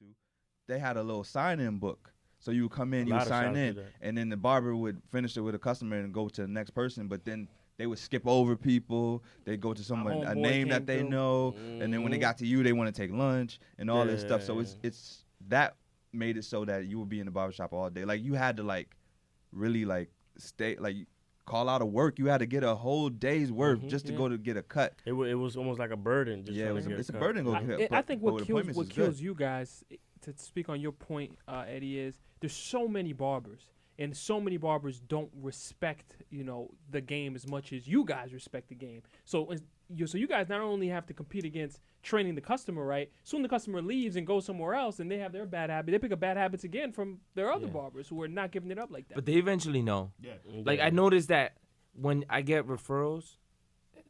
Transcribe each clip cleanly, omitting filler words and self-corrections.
to, they had a little sign-in book. So you would come in, you would sign in, and then the barber would finish it with a customer and go to the next person. But then they would skip over people. They'd go to someone, a name that they know, and then when they got to you, they want to take lunch and all this stuff. So it's that made it so that you would be in the barbershop all day. Like you had to like really like stay like call out of work. You had to get a whole day's worth just to go to get a cut. It was almost like a burden. Just it's a burden. I think what kills you guys, to speak on your point, Eddie, is there's so many barbers, and so many barbers don't respect, the game as much as you guys respect the game. So you guys not only have to compete against training the customer right, soon the customer leaves and goes somewhere else, and they have their bad habit. They pick up bad habits again from their other barbers who are not giving it up like that. But they eventually know. Yeah. Like I noticed that when I get referrals,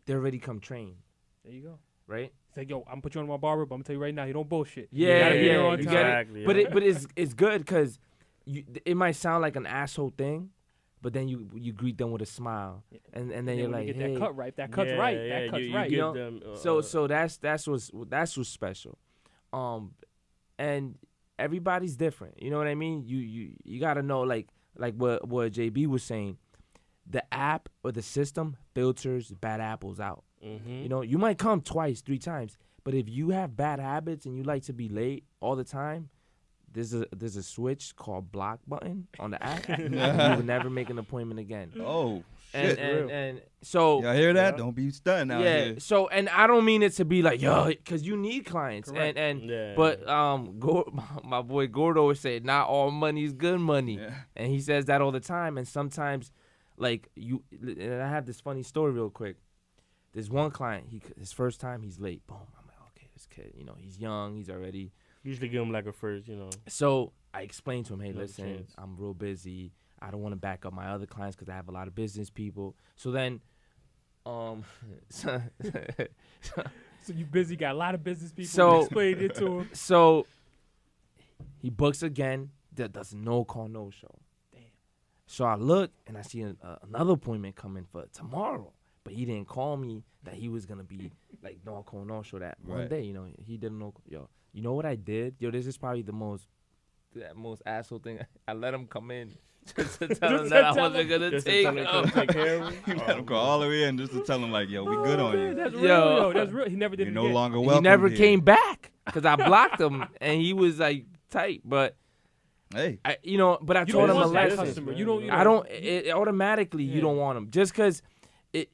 they already come trained. There you go. Right? It's like, yo, I'm gonna put you on my barber, but I'm gonna tell you right now, you don't bullshit. Yeah, exactly. Yeah. But it's good because it might sound like an asshole thing, but then you greet them with a smile, and then you're like, get hey, that cut right. That cut's right. That cut's right. You know? Them, so that's what's special, and everybody's different. You know what I mean? You gotta know like what JB was saying, the app or the system filters bad apples out. Mm-hmm. You might come twice, 3 times, but if you have bad habits and you like to be late all the time, there's a switch called block button on the app. You will never make an appointment again. Oh shit! And so y'all hear that? Don't be stunned out here. So and I don't mean it to be like because you need clients. Correct. But my boy Gordo would say not all money is good money, and he says that all the time. And sometimes, like and I have this funny story real quick. There's one client, his first time he's late. Boom, I'm like, okay, this kid, he's young, he's already. Usually give him like a first, So I explained to him, hey, listen, I'm real busy. I don't want to back up my other clients because I have a lot of business people. So then, so you busy, got a lot of business people. So explained it to him. So he books again. That does no call, no show. Damn. So I look and I see another appointment coming for tomorrow. But he didn't call me that he was gonna be like no call, no show that one day. He didn't know. Yo, you know what I did? Yo, this is probably the most asshole thing. I let him come in just to tell him that I wasn't gonna take care of him. You let him go all the way in just to tell him like, yo, we good on you. That's real. Yo, that's real. He never did. You're no longer welcome. He never came back because I blocked him and he was like tight, but. Hey, but I told him a lesson. Customer. You don't. Automatically, you don't want him just because it.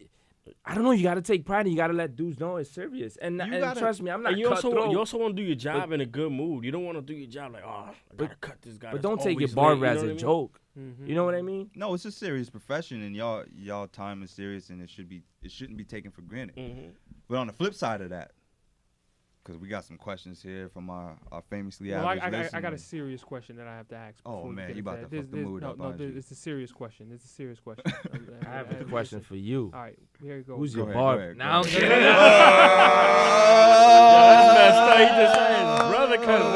I don't know. You got to take pride. You got to let dudes know it's serious. And trust me, I'm not. And you also want to do your job in a good mood. You don't want to do your job like, I gotta cut this guy. But don't take your barber as a joke. Mm-hmm. You know what I mean? No, it's a serious profession, and y'all time is serious, and it shouldn't be taken for granted. Mm-hmm. But on the flip side of that, because we got some questions here from our famously average listeners. I got a serious question that I have to ask. Oh, man, you about to fuck the mood up, aren't you? It's a serious question. I have a question for you. All right, here you go. Who's your barber? Now I'm kidding. That's messed up. He just said his brother cut him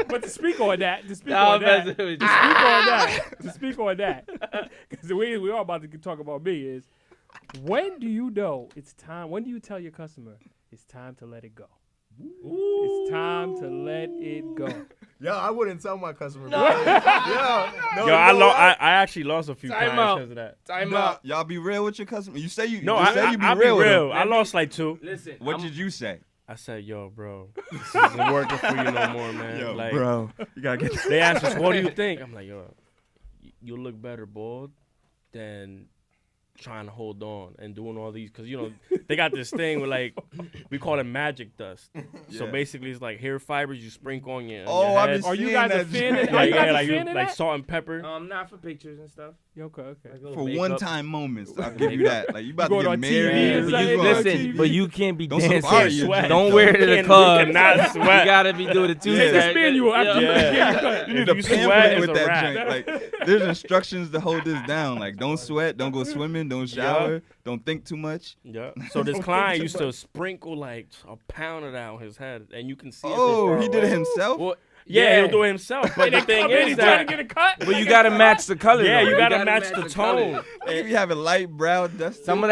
But to speak on that, because we are about to talk about me is, when do you know it's time? When do you tell your customer it's time to let it go? It's time to let it go. Yo, I wouldn't tell my customer. No. I actually lost a few clients because of that. Time out. Y'all be real with your customer. You say you. I be real. I lost like 2. Listen. What did you say? I said, yo, bro, this isn't working for you no more, man. Yo, like, bro, you gotta get. They asked us, what do you think? I'm like, yo, you look better bald than trying to hold on and doing all these, because they got this thing where like we call it magic dust. So basically it's like hair fibers you sprinkle on your head. Are you guys a fan of that? Like salt and pepper. Not for pictures and stuff. Okay. Like for one-time moments, I'll give you that. Like you about to get married. Listen, but you can't be dancing. Don't wear it to the club. You cannot sweat. You gotta be doing it too. Take the manual after you need a pamphlet with that joint. Like there's instructions to hold this down. Like don't sweat, don't go swimming, don't shower, don't think too much. Yeah. So this client used to sprinkle like a pound of that on his head, and you can see. Oh, he did it himself. Well, Yeah, he'll do it himself. But the thing is trying that to get a cut. But you gotta match the color. yeah, though. you gotta match the tone. If you have a light brown dust. Some of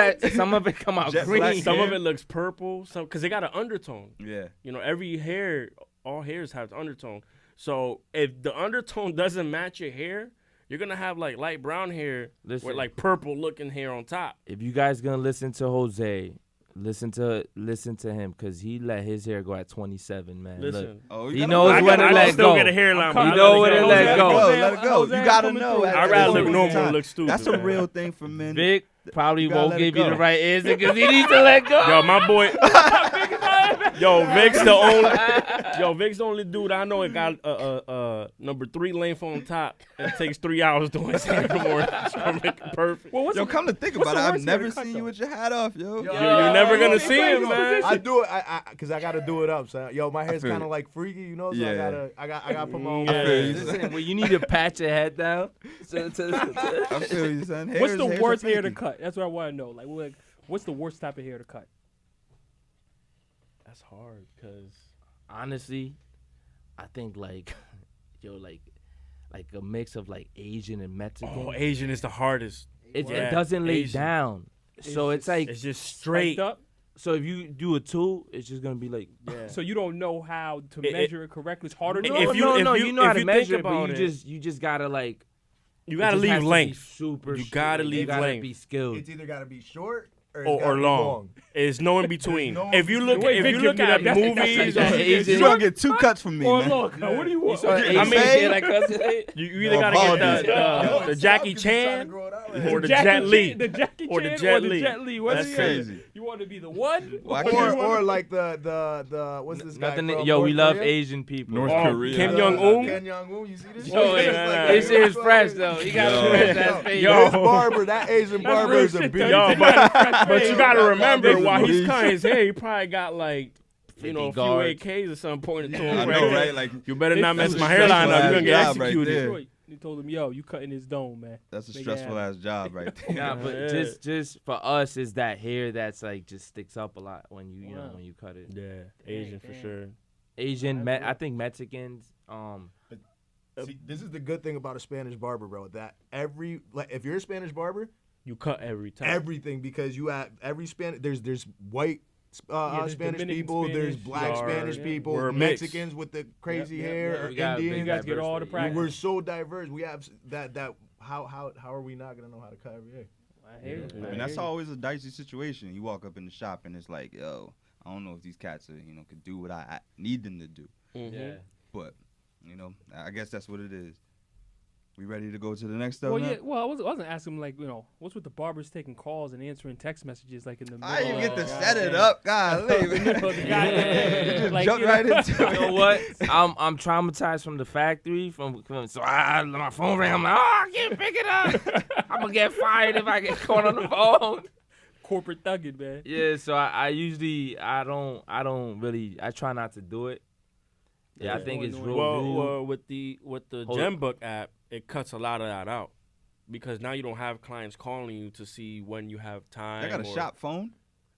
it come out Jet green. black. Some of it looks purple. Because they got an undertone. Yeah. You know, all hairs have undertone. So if the undertone doesn't match your hair, you're gonna have like light brown hair with like purple looking hair on top. If you guys gonna listen to Jose, listen to him because he let his hair go at 27, man. Listen. Look, Oh, he knows when to I let still go. get a hairline. You know when to let go. Let it go. You gotta know. I'd rather look normal than look stupid. That's a man. real thing for men. Vic probably You gotta won't let it give you go. the right answer because he needs to let go. Yo, my boy. Vic's the only dude I know that got number 3 length on top and takes 3 hours doing his hair in the morning. So make it perfect. Well, Yo, come to think about it, I've never seen you with your hat off, yo. You're never gonna see him, man. I do it, cause I gotta do it up, son. Yo, my hair's feel kind of you. like freaky, you know. So Yeah. I gotta put my own. Yeah. Listen, well, you need to pat your head down. I feel you, son. What's the Hair's worst a hair to freaky. cut? That's what I want to know. Like, what's the worst type of hair to cut? That's hard, cause Honestly, I think like a mix of like Asian and Mexican. Asian is the hardest. It Yeah, doesn't lay Asian. down. So it's like It's just straight. Spiked up? so if you do a 2, it's just gonna be like So you don't know how to It- measure it correctly. It's harder to If no, you- no, if no, you- you know if how to you measure think it, but about you just gotta like You gotta it just has leave to be length. Super. You gotta you leave gotta length. be skilled. It's either gotta be short or Or long. It's no in between. no in If you look, between. if Wait, you Vic, look give me at that. movies, That's or- like You're Asian. gonna get 2 cuts from me, Or man. look, what do you want? I mean, you either No, gotta bald get dude. the Jackie Chan or the Jet Li. The Jackie Or the Chan Jet or the Li. Jet Li. What's That's the crazy. You want to be the one? Why can't or like the what's this guy Nothing. from Yo, we North love Korea? Asian people. North Oh, Korea. Kim Jong-un? Kim Jong-un, you see this? Yo, shit? yeah, It's nah, This shit is fresh though. He got Yo. a fresh ass face. Yo. This barber, that Asian barber real is a shit, beast. though. Yo, but you gotta remember Big while he's beast. cutting his hair, he probably got like, a 50 few guards. AKs or something pointed to I him. know, right? Like, You better not mess That's my a hairline up. stressful You're gonna get ass job right executed. there. Detroit. He told him, "Yo, you cutting his dome, man." that's a Big stressful ass. ass job right there. Nah, but Yeah. just for us is that hair that's like just sticks up a lot when you know Wow. when you cut it. Yeah, Asian for Damn. sure. Asian, I think Mexicans. See, this is the good thing about a Spanish barber, bro. That if you're a Spanish barber, You cut every time. everything because you have every Spanish. There's white there's Spanish Dominican people. There's Spanish, black Dark, Spanish yeah. people. We're mixed. Mexicans with the crazy Yep, hair, yep. or We got Indians. You guys get all the diversity. practice. We're so diverse. We have that. How are we not gonna know how to cut every hair? I hear you. And that's always a dicey situation. You walk up in the shop and it's like, yo, I don't know if these cats are, could do what I need them to do. Mhm. But, I guess that's what it is. We ready to go to the next stuff? Well, now? yeah. Well, I wasn't asking like what's with the barbers taking calls and answering text messages like in the middle. I didn't get to of- set it up, God. The guy- You just like, jumped you know- right into it. You know what? I'm traumatized from the factory. So my phone rang. I'm like, I can't pick it up. I'm gonna get fired if I get caught on the phone. corporate thugging, man. Yeah, so I usually I don't really try not to do it. Yeah, I Yeah. think it's Well, real. Well, with the Hold GemBook app, it cuts a lot of that out because now you don't have clients calling you to see when you have time. I got a shop phone.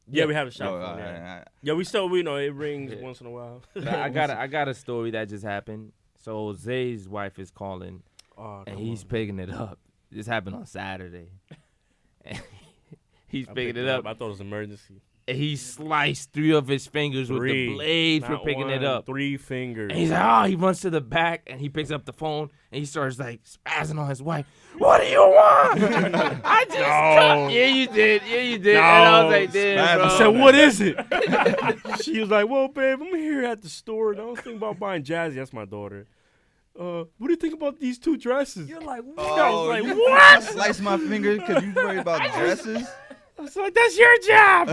Yeah, we have a shop Oh, phone. all Yeah. right, all right. Yeah, we still it rings Yeah. once in a while. I got a story that just happened. So Zay's wife is calling Oh, and come he's on. picking it up. This happened on Saturday. And he's I picking picked it up. I thought it was an emergency. And he sliced 3 of his fingers with the blade for Not picking it one, up. 3 fingers. And he's like, he runs to the back and he picks up the phone and he starts like spazzing on his wife. What do you want? I just cut. Yeah, you did. And I was like, damn, bro. I said, what is it? She was like, well, babe, I'm here at the store. And I was thinking about buying Jazzy. That's my daughter. What do you think about these 2 dresses? You're like, what? I was like, you what? slice my finger because you worry about dresses? I was like, that's your job.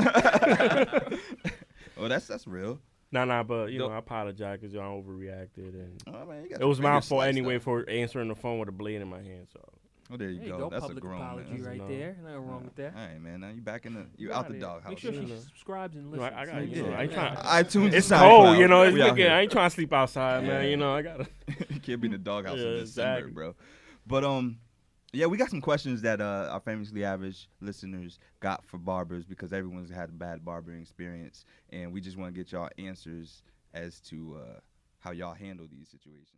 Oh, that's real. Nah, but, I apologize because y'all overreacted. And Oh, man, you got it your was my finger fault sliced anyway up. for answering the phone with a blade in my hand. So Oh, there you There you go. go. That's Public a grown apology man. right no. there. Nothing wrong with that. All right, man. Now you back in you Get out outta the there. doghouse. Make sure she You know. subscribes and I listens. got Yeah. I ain't trying. iTunes. It's and cold, SoundCloud. It's We out looking. here. I ain't trying to sleep outside, man. Yeah. I gotta. You can't be in the doghouse Yeah, in December, exactly. bro. But yeah, we got some questions that our famously average listeners got for barbers because everyone's had a bad barbering experience, and we just want to get y'all answers as to how y'all handle these situations.